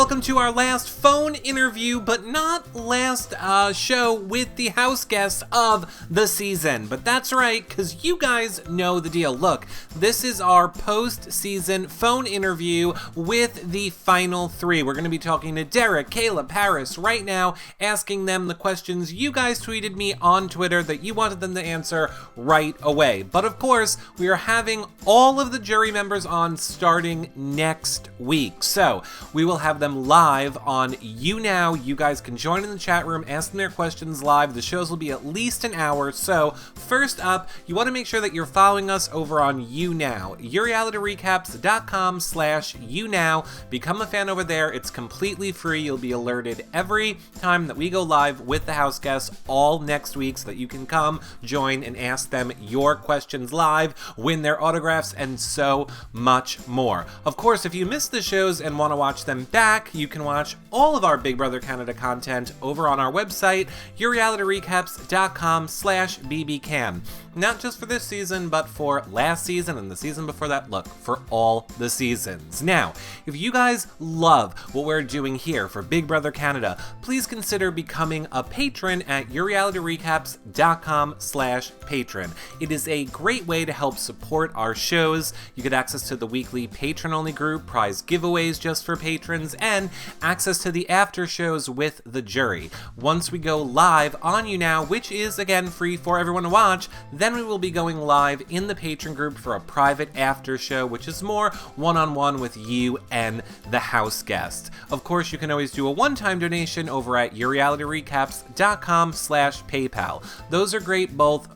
welcome to our last phone interview, but not last show with the house guest of the season. But that's right, because you guys know the deal. Look, this is our post-season phone interview with the final three. We're going to be talking to Derek, Kaela, Paris right now, asking them the questions you guys tweeted me on Twitter that you wanted them to answer right away. But of course, we are having all of the jury members on starting next week. So we will have them live on YouNow. You guys can join in the chat room, ask them their questions live. The shows will be at least an hour. So first up, you want to make sure that you're following us over on YouNow. YouRealityRecaps.com/YouNow. Become a fan over there. It's completely free. You'll be alerted every time that we go live with the house guests all next week so that you can come, join, and ask them your questions live, win their autographs, and so much more. Of course, if you missed the shows and want to watch them back, you can watch all of our Big Brother Canada content over on our website, YourRealityRecaps.com/BBCan. Not just for this season, but for last season and the season before that. Look, for all the seasons. Now, if you guys love what we're doing here for Big Brother Canada, please consider becoming a patron at YourRealityRecaps.com/patron. It is a great way to help support our shows. You get access to the weekly patron-only group, prize giveaways just for patrons, and access to the after shows with the jury. Once we go live on YouNow, which is, again, free for everyone to watch, then we will be going live in the patron group for a private after show, which is more one-on-one with you and the house guest. Of course, you can always do a one-time donation over at YourRealityRecaps.com/PayPal. Those are great both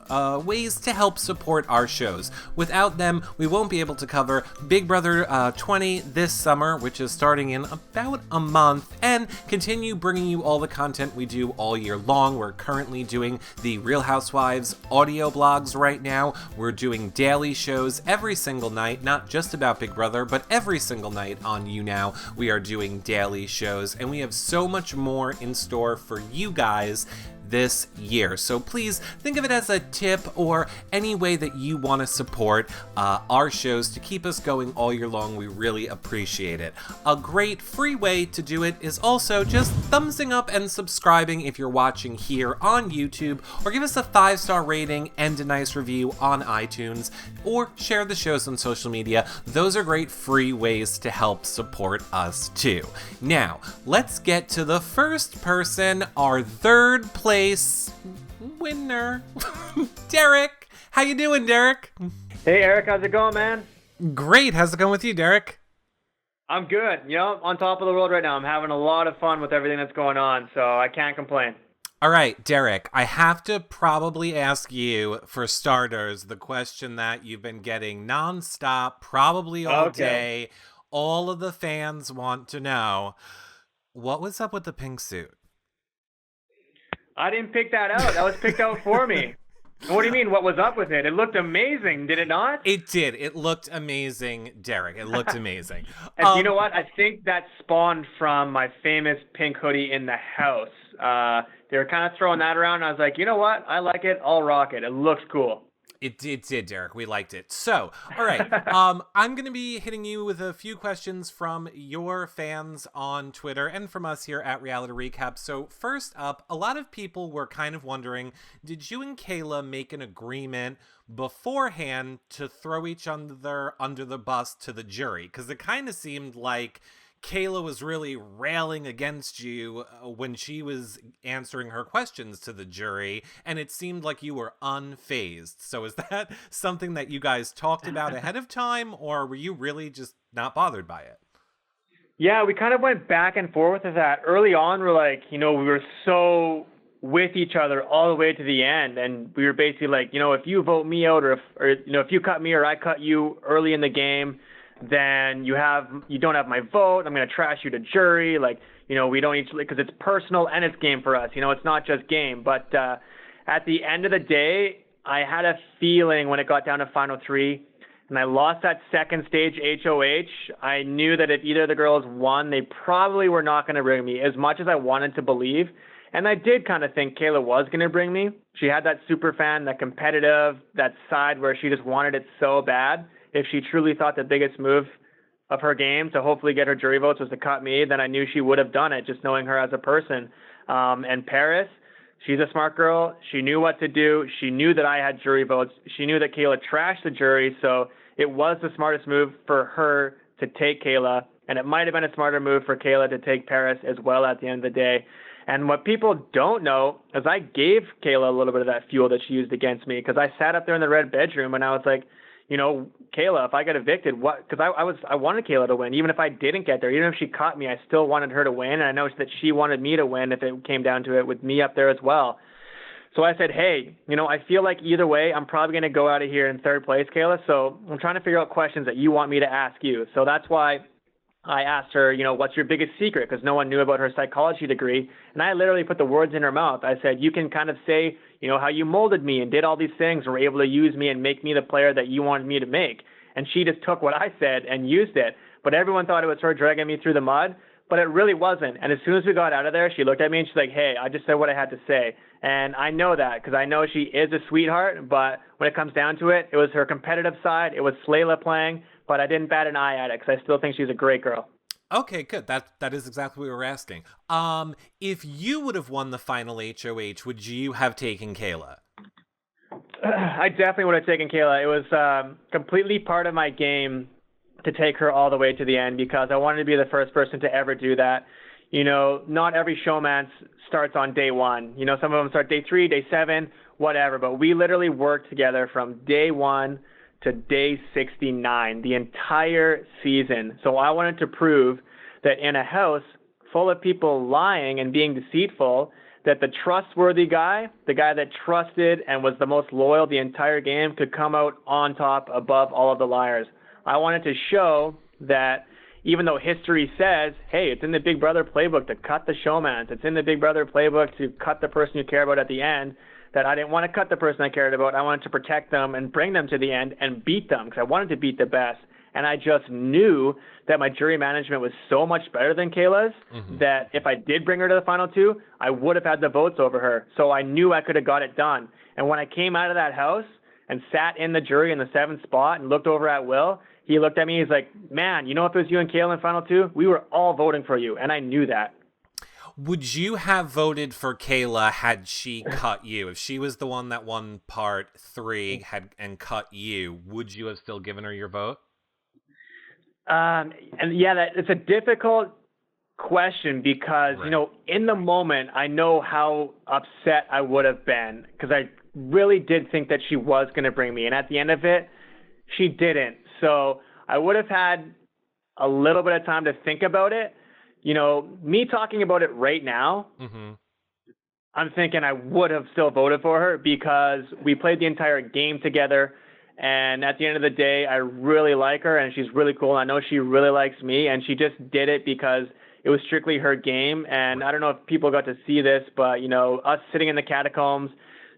ways to help support our shows. Without them, we won't be able to cover Big Brother 20 this summer, which is starting in about a month, and continue bringing you all the content we do all year long. We're currently doing the Real Housewives audio blogs right now. We're doing daily shows every single night, not just about Big Brother, but every single night on YouNow. We are doing daily shows, and we have so much more in store for you guys this year. So please think of it as a tip or any way that you want to support our shows to keep us going all year long. We really appreciate it. A great free way to do it is also just thumbsing up and subscribing if you're watching here on YouTube, or give us a 5-star rating and a nice review on iTunes, or share the shows on social media. Those are great free ways to help support us too. Now, let's get to the first person, our third place winner, Derek. How you doing, Derek? Hey, Eric. How's it going, man? Great. How's it going with you, Derek? I'm good. You know, on top of the world right now. I'm having a lot of fun with everything that's going on, so I can't complain. All right, Derek, I have to probably ask you, for starters, the question that you've been getting nonstop, probably all day. All of the fans want to know, what was up with the pink suit? I didn't pick that out. That was picked out for me. What do you mean, what was up with it? It looked amazing, did it not? It did. It looked amazing, Derek. It looked amazing. And you know what? I think that spawned from my famous pink hoodie in the house. They were kind of throwing that around, and I was like, you know what? I like it. I'll rock it. It looks cool. It did, Derek. We liked it. So, all right. I'm going to be hitting you with a few questions from your fans on Twitter and from us here at Reality Recap. So, first up, a lot of people were kind of wondering, did you and Kaela make an agreement beforehand to throw each other under the bus to the jury? Because it kind of seemed like Kaela was really railing against you when she was answering her questions to the jury, and it seemed like you were unfazed. So is that something that you guys talked about ahead of time, or were you really just not bothered by it? Yeah, we kind of went back and forth with that. Early on, we're like, you know, we were so with each other all the way to the end, and we were basically like, you know, if you vote me out, or you know, if you cut me or I cut you early in the game, then you don't have my vote. I'm going to trash you to jury. Like, you know, we don't each, because it's personal and it's game for us. You know, it's not just game. But at the end of the day, I had a feeling when it got down to final three and I lost that second stage HOH, I knew that if either of the girls won, they probably were not going to bring me, as much as I wanted to believe. And I did kind of think Kaela was going to bring me. She had that super fan, that competitive, that side where she just wanted it so bad. If she truly thought the biggest move of her game to hopefully get her jury votes was to cut me, then I knew she would have done it, just knowing her as a person. And Paris, she's a smart girl. She knew what to do. She knew that I had jury votes. She knew that Kaela trashed the jury, so it was the smartest move for her to take Kaela, and it might have been a smarter move for Kaela to take Paris as well at the end of the day. And what people don't know is I gave Kaela a little bit of that fuel that she used against me, because I sat up there in the red bedroom and I was like, Kaela, if I get evicted, what? Because I wanted Kaela to win, even if I didn't get there, even if she caught me, I still wanted her to win, and I know that she wanted me to win if it came down to it, with me up there as well. So I said, hey, I feel like either way, I'm probably going to go out of here in third place, Kaela. So I'm trying to figure out questions that you want me to ask you. So that's why I asked her, what's your biggest secret? Because no one knew about her psychology degree. And I literally put the words in her mouth. I said, you can kind of say, how you molded me and did all these things and were able to use me and make me the player that you wanted me to make. And she just took what I said and used it. But everyone thought it was her dragging me through the mud. But it really wasn't. And as soon as we got out of there, she looked at me and she's like, hey, I just said what I had to say. And I know that because I know she is a sweetheart. But when it comes down to it, it was her competitive side. It was Slayla playing. But I didn't bat an eye at it because I still think she's a great girl. Okay, good. That is exactly what we were asking. If you would have won the final HOH, would you have taken Kaela? I definitely would have taken Kaela. It was completely part of my game to take her all the way to the end because I wanted to be the first person to ever do that. Not every Showmance starts on day one. Some of them start day 3, day 7, whatever. But we literally worked together from day 1 to day 69, the entire season. So I wanted to prove that in a house full of people lying and being deceitful, that the trustworthy guy, the guy that trusted and was the most loyal the entire game, could come out on top above all of the liars. I wanted to show that even though history says, hey, it's in the Big Brother playbook to cut the Showmance, it's in the Big Brother playbook to cut the person you care about at the end, that I didn't want to cut the person I cared about. I wanted to protect them and bring them to the end and beat them because I wanted to beat the best. And I just knew that my jury management was so much better than Kaela's that if I did bring her to the final 2, I would have had the votes over her. So I knew I could have got it done. And when I came out of that house and sat in the jury in the 7th spot and looked over at Will, he looked at me, he's like, man, if it was you and Kaela in final 2, we were all voting for you. And I knew that. Would you have voted for Kaela had she cut you? If she was the one that won part 3 and cut you, would you have still given her your vote? It's a difficult question because, right. In the moment, I know how upset I would have been because I really did think that she was going to bring me. And at the end of it, she didn't. So I would have had a little bit of time to think about it. Me talking about it right now, I'm thinking I would have still voted for her because we played the entire game together. And at the end of the day, I really like her and she's really cool. I know she really likes me and she just did it because it was strictly her game. And I don't know if people got to see this, but, us sitting in the catacombs,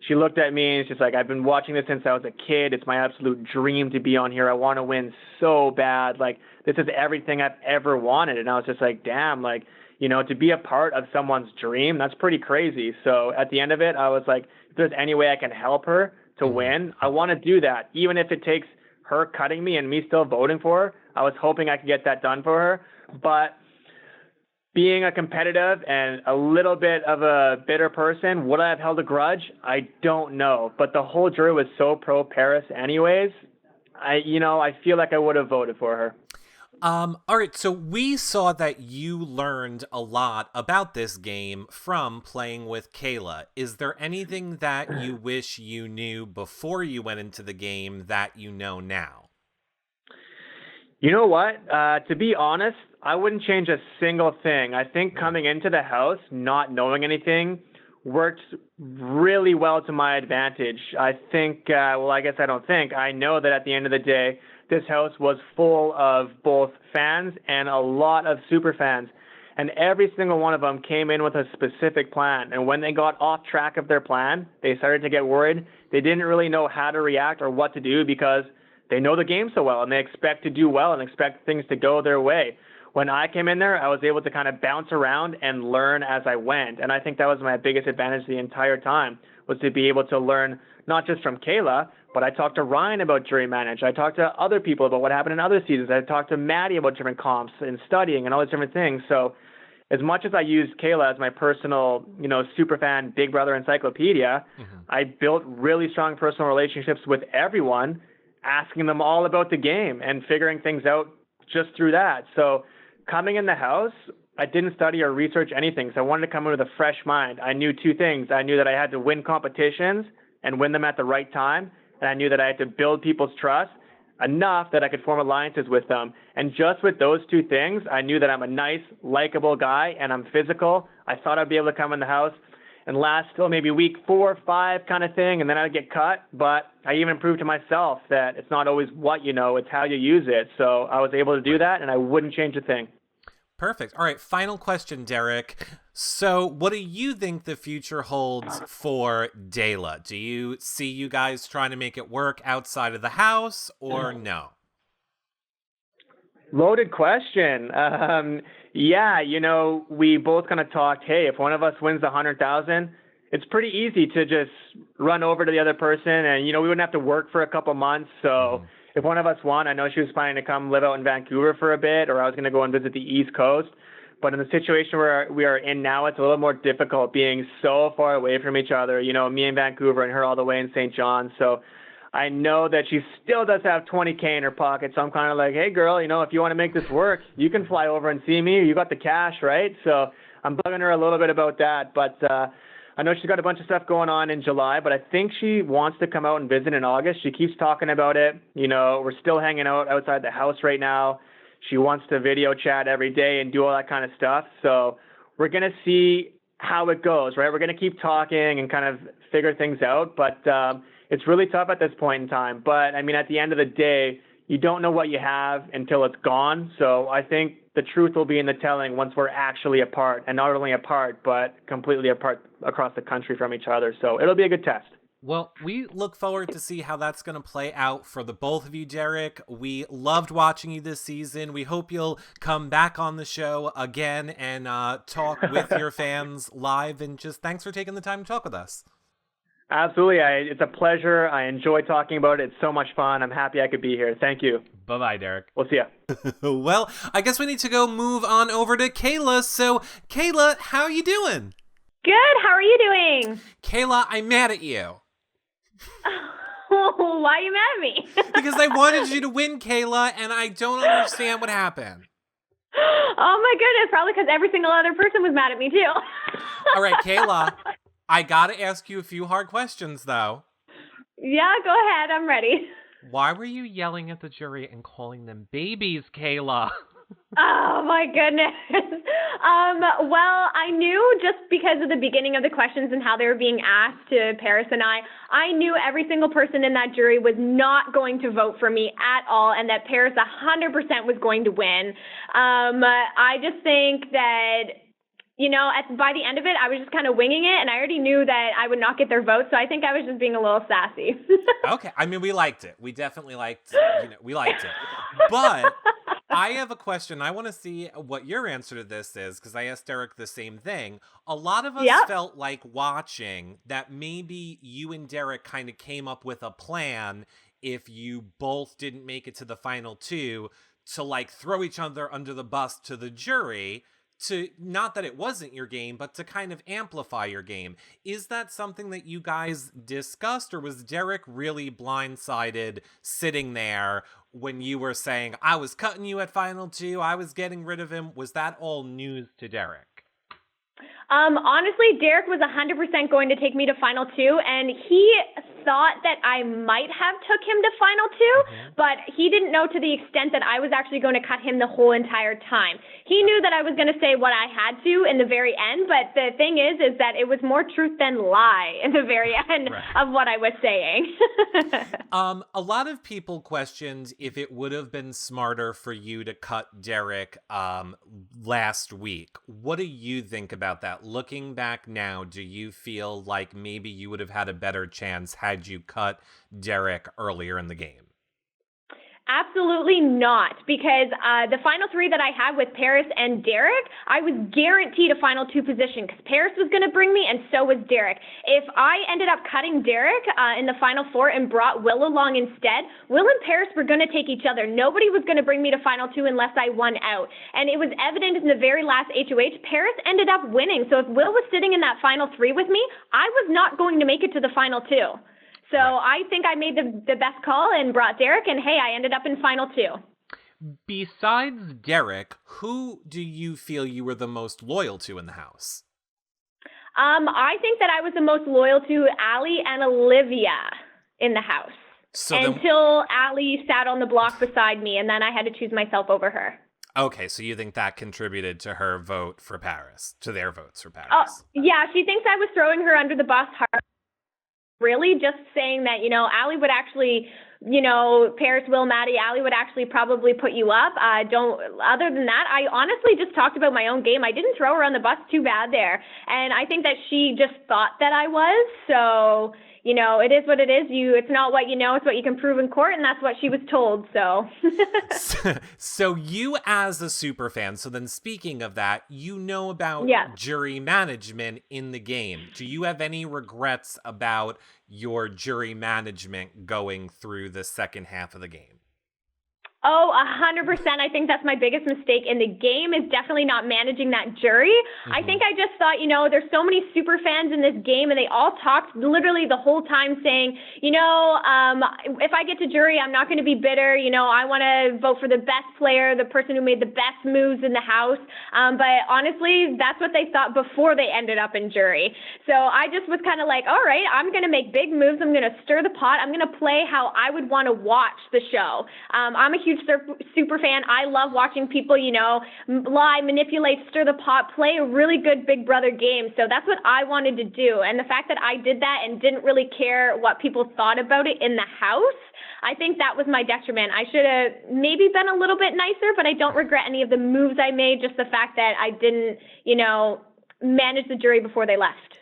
she looked at me and she's like, I've been watching this since I was a kid. It's my absolute dream to be on here. I want to win so bad. Like, this is everything I've ever wanted. And I was just like, damn, to be a part of someone's dream, that's pretty crazy. So at the end of it, I was like, if there's any way I can help her to win, I want to do that. Even if it takes her cutting me and me still voting for her, I was hoping I could get that done for her. But being a competitive and a little bit of a bitter person, would I have held a grudge? I don't know. But the whole jury was so pro Paris anyways. I feel like I would have voted for her. All right, so we saw that you learned a lot about this game from playing with Kaela. Is there anything that you wish you knew before you went into the game that you know now? You know what? To be honest, I wouldn't change a single thing. I think coming into the house, not knowing anything, worked really well to my advantage. I think, I know that at the end of the day, this house was full of both fans and a lot of super fans. And every single one of them came in with a specific plan. And when they got off track of their plan, they started to get worried. They didn't really know how to react or what to do because they know the game so well and they expect to do well and expect things to go their way. When I came in there, I was able to kind of bounce around and learn as I went. And I think that was my biggest advantage the entire time, was to be able to learn not just from Kaela, But I talked to Ryan about jury manage. I talked to other people about what happened in other seasons. I talked to Maddie about different comps and studying and all these different things. So as much as I used Kaela as my personal, super fan Big Brother encyclopedia, I built really strong personal relationships with everyone, asking them all about the game and figuring things out just through that. So coming in the house, I didn't study or research anything. So I wanted to come in with a fresh mind. I knew two things. I knew that I had to win competitions and win them at the right time. And I knew that I had to build people's trust enough that I could form alliances with them. And just with those two things, I knew that I'm a nice, likable guy and I'm physical. I thought I'd be able to come in the house and last till maybe week 4 or 5 kind of thing, and then I'd get cut. But I even proved to myself that it's not always what you know, it's how you use it. So I was able to do that, and I wouldn't change a thing. Perfect. All right, final question, Derek. So what do you think the future holds for Dela? Do you see you guys trying to make it work outside of the house, or no? Loaded question. Yeah, we both kind of talked, hey, if one of us wins the 100,000, it's pretty easy to just run over to the other person and, we wouldn't have to work for a couple months. So if one of us won, I know she was planning to come live out in Vancouver for a bit, or I was going to go and visit the East Coast. But in the situation where we are in now, it's a little more difficult being so far away from each other, me in Vancouver and her all the way in St. John. So I know that she still does have $20K in her pocket. So I'm kind of like, hey, girl, if you want to make this work, you can fly over and see me. You got the cash, right? So I'm bugging her a little bit about that. But I know she's got a bunch of stuff going on in July, but I think she wants to come out and visit in August. She keeps talking about it. We're still hanging out outside the house right now. She wants to video chat every day and do all that kind of stuff. So we're going to see how it goes, right? We're going to keep talking and kind of figure things out. But it's really tough at this point in time. But, at the end of the day, you don't know what you have until it's gone. So I think the truth will be in the telling once we're actually apart, and not only apart, but completely apart across the country from each other. So it'll be a good test. Well, we look forward to see how that's going to play out for the both of you, Derek. We loved watching you this season. We hope you'll come back on the show again and talk with your fans live. And just thanks for taking the time to talk with us. Absolutely. It's a pleasure. I enjoy talking about it. It's so much fun. I'm happy I could be here. Thank you. Bye-bye, Derek. We'll see ya. Well, I guess we need to go move on over to Kaela. So, Kaela, how are you doing? Good. How are you doing? Kaela, I'm mad at you. Why are you mad at me? Because I wanted you to win, Kaela, and I don't understand what happened. Oh my goodness, probably because every single other person was mad at me too. All right, Kaela, I gotta ask you a few hard questions, though. Yeah, go ahead. I'm ready. Why were you yelling at the jury and calling them babies, Kaela? Oh my goodness. Well, I knew just because of the beginning of the questions and how they were being asked to Paris and I knew every single person in that jury was not going to vote for me at all, and that Paris 100% was going to win. I just think that, by the end of it, I was just kind of winging it, and I already knew that I would not get their vote, so I think I was just being a little sassy. Okay. We liked it. We definitely liked it. We liked it. But I have a question. I want to see what your answer to this is, because I asked Derek the same thing. A lot of us felt like watching that maybe you and Derek kind of came up with a plan if you both didn't make it to the final 2 to throw each other under the bus to the jury, to not that it wasn't your game, but to kind of amplify your game. Is that something that you guys discussed, or was Derek really blindsided sitting there when you were saying, I was cutting you at final 2, I was getting rid of him? Was that all news to Derek? Honestly, Derek was 100% going to take me to final 2, and he thought that I might have took him to final 2, but he didn't know to the extent that I was actually going to cut him the whole entire time. He knew that I was going to say what I had to in the very end, but the thing is that it was more truth than lie in the very end of what I was saying. A lot of people questioned if it would have been smarter for you to cut Derek last week. What do you think about that? Looking back now, do you feel like maybe you would have had a better chance had you cut Derek earlier in the game? Absolutely not, because the final 3 that I had with Paris and Derek, I was guaranteed a final 2 position because Paris was going to bring me and so was Derek. If I ended up cutting Derek in the final 4 and brought Will along instead, Will and Paris were going to take each other. Nobody was going to bring me to final 2 unless I won out. And it was evident in the very last HOH, Paris ended up winning. So if Will was sitting in that final 3 with me, I was not going to make it to the final 2. So I think I made the best call and brought Derek, and hey, I ended up in final 2. Besides Derek, who do you feel you were the most loyal to in the house? I think that I was the most loyal to Allie and Olivia in the house. Until Allie sat on the block beside me, and then I had to choose myself over her. Okay, so you think that contributed to her vote for Paris, to their votes for Paris? Yeah, she thinks I was throwing her under the bus hard. Really just saying that, Allie would actually, Paris, Will, Maddie, Allie would actually probably put you up. Other than that, I honestly just talked about my own game. I didn't throw her on the bus too bad there. And I think that she just thought that I was. So, it is what it is. It's not what you know, it's what you can prove in court. And that's what she was told. So, so you as a super fan, so then speaking of that, about jury management in the game. Do you have any regrets about your jury management going through the second half of the game? Oh, 100%. I think that's my biggest mistake in the game is definitely not managing that jury. Mm-hmm. I think I just thought, there's so many super fans in this game and they all talked literally the whole time saying, if I get to jury, I'm not going to be bitter. I want to vote for the best player, the person who made the best moves in the house. But honestly, that's what they thought before they ended up in jury. So I just was kind of like, all right, I'm going to make big moves. I'm going to stir the pot. I'm going to play how I would want to watch the show. I'm a huge super fan. I love watching people, lie, manipulate, stir the pot, play a really good Big Brother game. So that's what I wanted to do. And the fact that I did that and didn't really care what people thought about it in the house, I think that was my detriment. I should have maybe been a little bit nicer, but I don't regret any of the moves I made, just the fact that I didn't, manage the jury before they left.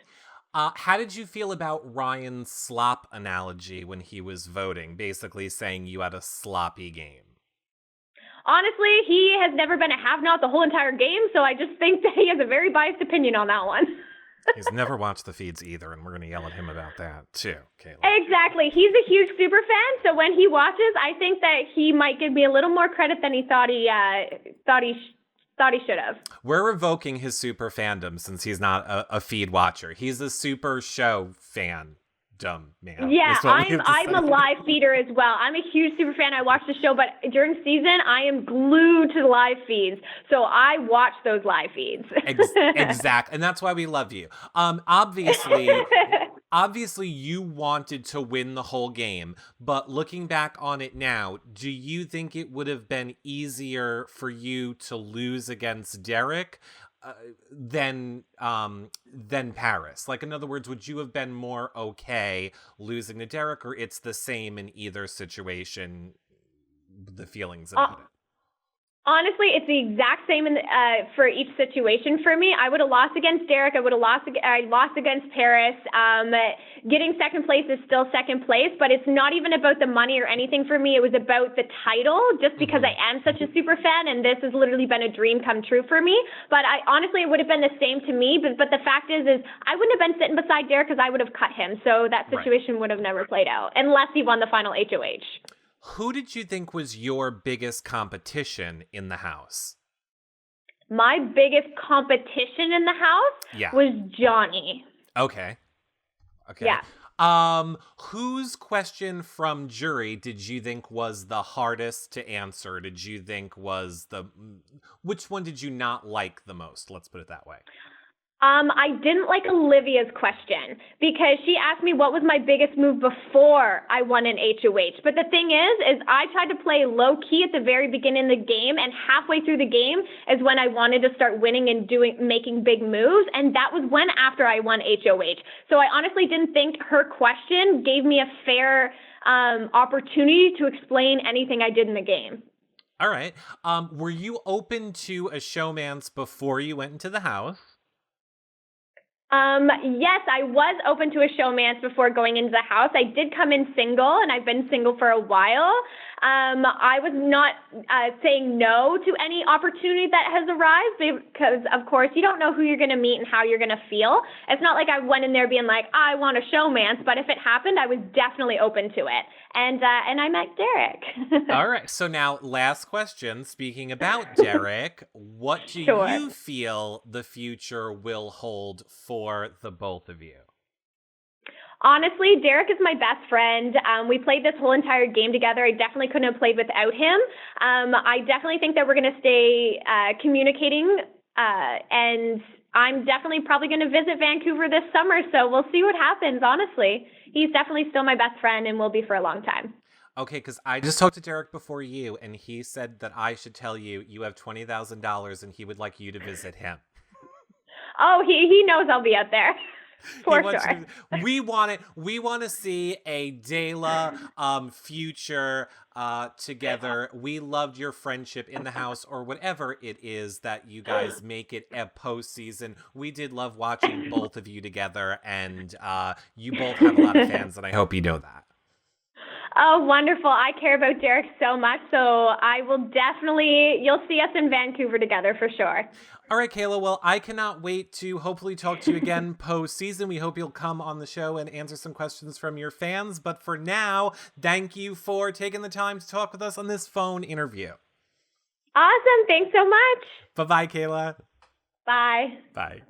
How did you feel about Ryan's slop analogy when he was voting, basically saying you had a sloppy game? Honestly, he has never been a have-not the whole entire game, so I just think that he has a very biased opinion on that one. He's never watched the feeds either, and we're going to yell at him about that, too, Kaela. Exactly. He's a huge super fan, so when he watches, I think that he might give me a little more credit than he thought he should have. We're revoking his super fandom since he's not a feed watcher. He's a super show fan. Dumb man. Yeah, I'm a live feeder as well. I'm a huge super fan. I watch the show, but during season, I am glued to the live feeds. So I watch those live feeds. Exactly. And that's why we love you. Obviously, you wanted to win the whole game, but looking back on it now, do you think it would have been easier for you to lose against Derek than Paris? Like, in other words, would you have been more okay losing to Derek, or it's the same in either situation, the feelings about it? Honestly, it's the exact same for each situation for me. I would have lost against Derek. I lost against Paris. Getting second place is still second place, but it's not even about the money or anything for me. It was about the title, just because I am such a super fan, and this has literally been a dream come true for me. But honestly, it would have been the same to me. But the fact is I wouldn't have been sitting beside Derek because I would have cut him. So that situation would have never played out unless he won the final HOH. Who did you think was your biggest competition in the house? My biggest competition in the house was Johnny. Okay. Yeah. Whose question from jury did you think was the hardest to answer? Did you think which one did you not like the most? Let's put it that way. I didn't like Olivia's question because she asked me what was my biggest move before I won an HOH. But the thing is I tried to play low key at the very beginning of the game, and halfway through the game is when I wanted to start winning and making big moves, and that was when after I won HOH. So I honestly didn't think her question gave me a fair opportunity to explain anything I did in the game. All right. Were you open to a showmance before you went into the house? Yes, I was open to a showmance before going into the house. I did come in single, and I've been single for a while. I was not saying no to any opportunity that has arrived because, of course, you don't know who you're going to meet and how you're going to feel. It's not like I went in there being like, I want a showmance, but if it happened, I was definitely open to it. And I met Derek. All right. So now, last question. Speaking about Derek, what do Sure. you feel the future will hold for the both of you? Honestly, Derek is my best friend. We played this whole entire game together. I definitely couldn't have played without him. I definitely think that we're going to stay communicating, and I'm definitely probably going to visit Vancouver this summer, so we'll see what happens, honestly. He's definitely still my best friend and will be for a long time. Okay, because I just talked to Derek before you, and he said that I should tell you you have $20,000 and he would like you to visit him. Oh, he knows I'll be out there. For sure. We want to see a Dela future together. We loved your friendship in the house, or whatever it is that you guys make it a postseason. We did love watching both of you together, and you both have a lot of fans, and I hope you know that. Oh, wonderful. I care about Derek so much, so I will definitely, you'll see us in Vancouver together for sure. All right, Kaela. Well, I cannot wait to hopefully talk to you again post-season. We hope you'll come on the show and answer some questions from your fans. But for now, thank you for taking the time to talk with us on this phone interview. Awesome. Thanks so much. Bye-bye, Kaela. Bye. Bye.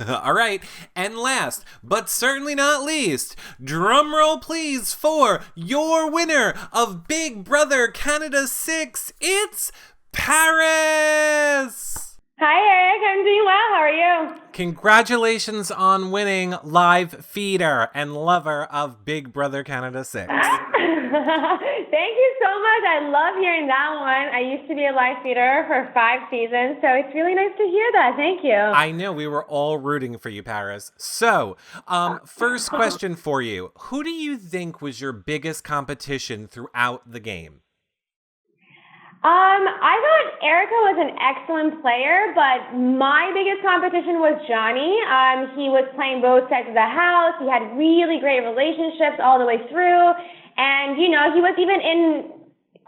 All right, and last, but certainly not least, drum roll please for your winner of Big Brother Canada 6, it's Paris! Hi, Eric. I'm doing well. How are you? Congratulations on winning live feeder and lover of Big Brother Canada 6. Thank you so much. I love hearing that one. I used to be a live feeder for 5 seasons, so it's really nice to hear that. Thank you. I know. We were all rooting for you, Paris. So, first question for you. Who do you think was your biggest competition throughout the game? I thought Erica was an excellent player, but my biggest competition was Johnny. He was playing both sides of the house. He had really great relationships all the way through. And, you know, he was even in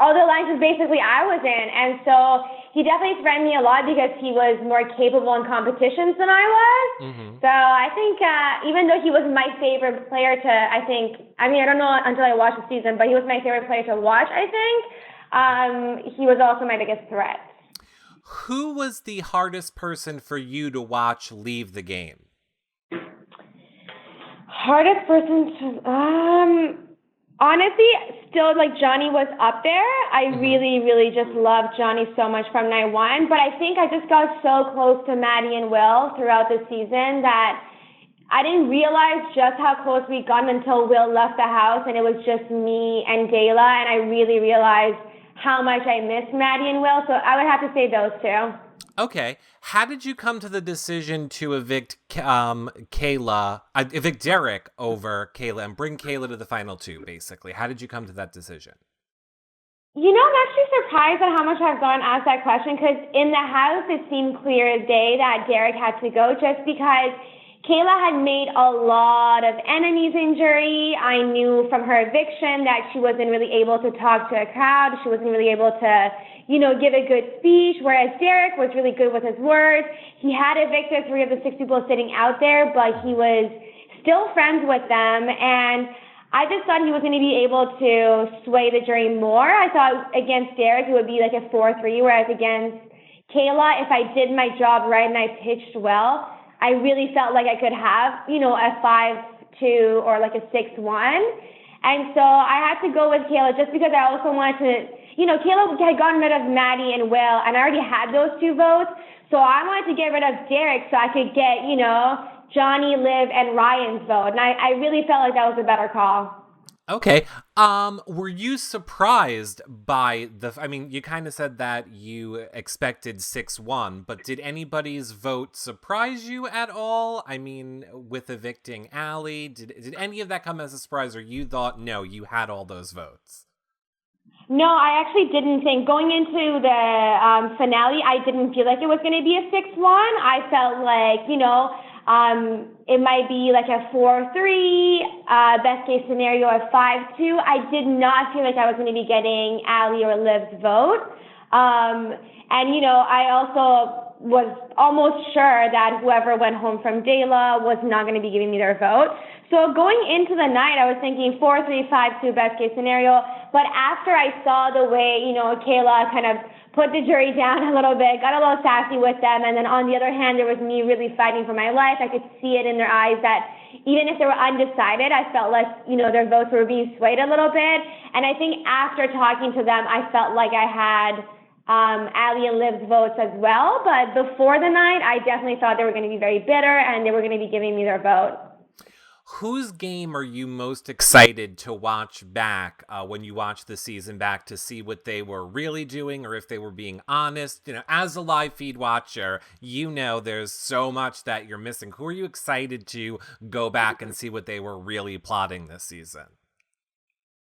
all the alliances basically I was in. And so he definitely threatened me a lot because he was more capable in competitions than I was. Mm-hmm. So I think even though he was my favorite player I don't know until I watched the season, but he was my favorite player to watch, I think. He was also my biggest threat. Who was the hardest person for you to watch leave the game? Hardest person to, honestly, still, like, Johnny was up there. I really, really just loved Johnny so much from night one. But I think I just got so close to Maddie and Will throughout the season that I didn't realize just how close we'd gotten until Will left the house and it was just me and Kaela. And I really realized how much I missed Maddie and Will. So I would have to say those two. Okay. How did you come to the decision to evict evict Derek over Kaela and bring Kaela to the final 2, basically? How did you come to that decision? You know, I'm actually surprised at how much I've gotten asked that question because in the house it seemed clear as day that Derek had to go just because Kaela had made a lot of enemies in jury. I knew from her eviction that she wasn't really able to talk to a crowd. She wasn't really able to, you know, give a good speech, whereas Derek was really good with his words. He had evicted 3 of the 6 people sitting out there, but he was still friends with them. And I just thought he was going to be able to sway the jury more. I thought against Derek it would be like a 4-3, whereas against Kaela, if I did my job right and I pitched well, I really felt like I could have, you know, a 5-2 or like a 6-1. And so I had to go with Kaela just because I also wanted to, you know, Kaela had gotten rid of Maddie and Will, and I already had those 2 votes. So I wanted to get rid of Derek so I could get, you know, Johnny, Liv, and Ryan's vote. And I really felt like that was a better call. Okay. Were you surprised by you kind of said that you expected 6-1, but did anybody's vote surprise you at all? I mean, with evicting Allie, did any of that come as a surprise, or you thought, no, you had all those votes? No, I actually didn't think. Going into the finale, I didn't feel like it was going to be a 6-1. I felt like, you know, It might be like a 4-3, best case scenario a 5-2. I did not feel like I was going to be getting Ali or Liv's vote. And, you know, I also was almost sure that whoever went home from Dela was not going to be giving me their vote. So going into the night, I was thinking 4-3, 5-2, best case scenario. But after I saw the way, you know, Kaela kind of put the jury down a little bit, got a little sassy with them, and then on the other hand, there was me really fighting for my life. I could see it in their eyes that even if they were undecided, I felt like, you know, their votes were being swayed a little bit. And I think after talking to them, I felt like I had Ali and Liv's votes as well. But before the night, I definitely thought they were going to be very bitter and they were going to be giving me their vote. Whose game are you most excited to watch back when you watch the season back to see what they were really doing or if they were being honest? You know, as a live feed watcher, you know there's so much that you're missing. Who are you excited to go back and see what they were really plotting this season?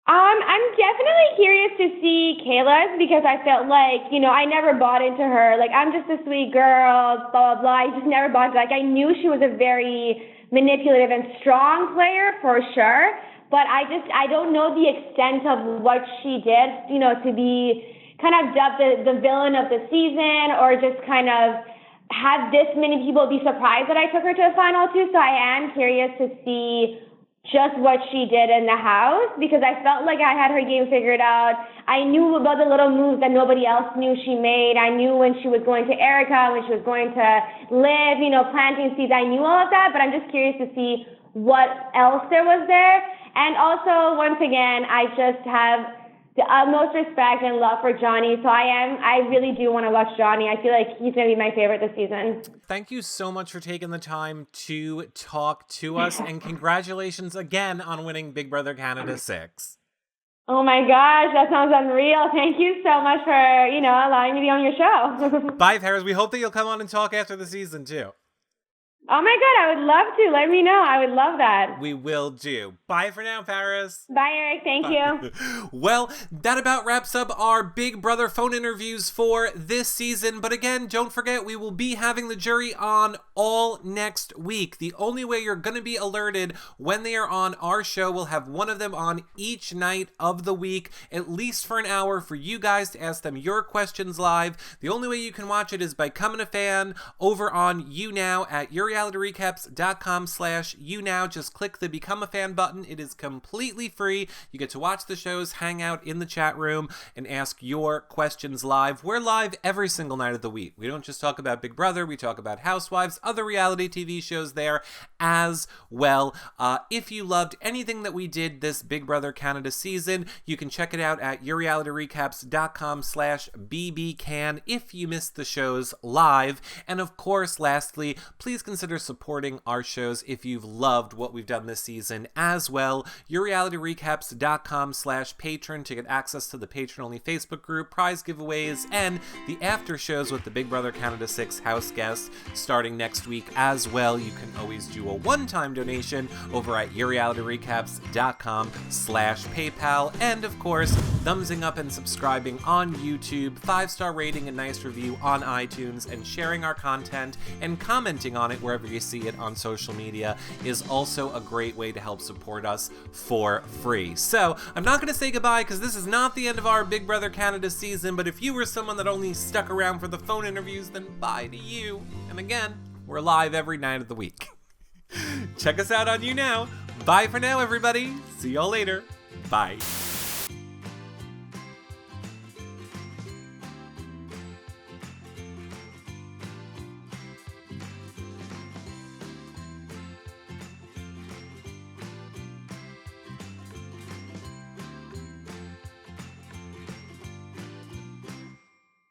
I'm definitely curious to see Kaela's because I felt like, you know, I never bought into her. Like, I'm just a sweet girl, blah, blah, blah. I just never bought into Like, I knew she was a very manipulative and strong player for sure, but I don't know the extent of what she did, you know, to be kind of dubbed the villain of the season or just kind of have this many people be surprised that I took her to the final two. So I am curious to see just what she did in the house because I felt like I had her game figured out. I knew about the little moves that nobody else knew she made. I knew when she was going to Erica, when she was going to Liv, you know, planting seeds. I knew all of that, but I'm just curious to see what else there was there. And also, once again, I just have the utmost respect and love for Johnny. So I really do want to watch Johnny. I feel like he's going to be my favorite this season. Thank you so much for taking the time to talk to us, and congratulations again on winning Big Brother Canada 6. Oh my gosh, that sounds unreal. Thank you so much for, you know, allowing me to be on your show. Bye, Paris. We hope that you'll come on and talk after the season, too. Oh my God, I would love to. Let me know. I would love that. We will do. Bye for now, Paris. Bye, Eric. Thank you. Well, that about wraps up our Big Brother phone interviews for this season. But again, don't forget, we will be having the jury on all next week. The only way you're going to be alerted when they are on our show, we'll have one of them on each night of the week, at least for an hour, for you guys to ask them your questions live. The only way you can watch it is by becoming a fan over on YouNow at yourrealityrecaps.com/YouNow. Just click the Become a Fan button. It is completely free. You get to watch the shows, hang out in the chat room, and ask your questions live. We're live every single night of the week. We don't just talk about Big Brother. We talk about Housewives, other reality TV shows there as well. If you loved anything that we did this Big Brother Canada season, you can check it out at yourrealityrecaps.com/bbcan if you missed the shows live. And of course, lastly, please consider supporting our shows if you've loved what we've done this season as well. yourrealityrecaps.com/patron to get access to the patron-only Facebook group, prize giveaways, and the after shows with the Big Brother Canada 6 house guests starting next week as well. You can always do a one-time donation over at yourrealityrecaps.com/PayPal. And of course, thumbsing up and subscribing on YouTube, 5-star rating and nice review on iTunes, and sharing our content and commenting on it wherever you see it on social media is also a great way to help support us for free. So I'm not going to say goodbye because this is not the end of our Big Brother Canada season, but if you were someone that only stuck around for the phone interviews, then bye to you. And again, we're live every night of the week. Check us out on YouNow. Bye for now, everybody. See y'all later. Bye.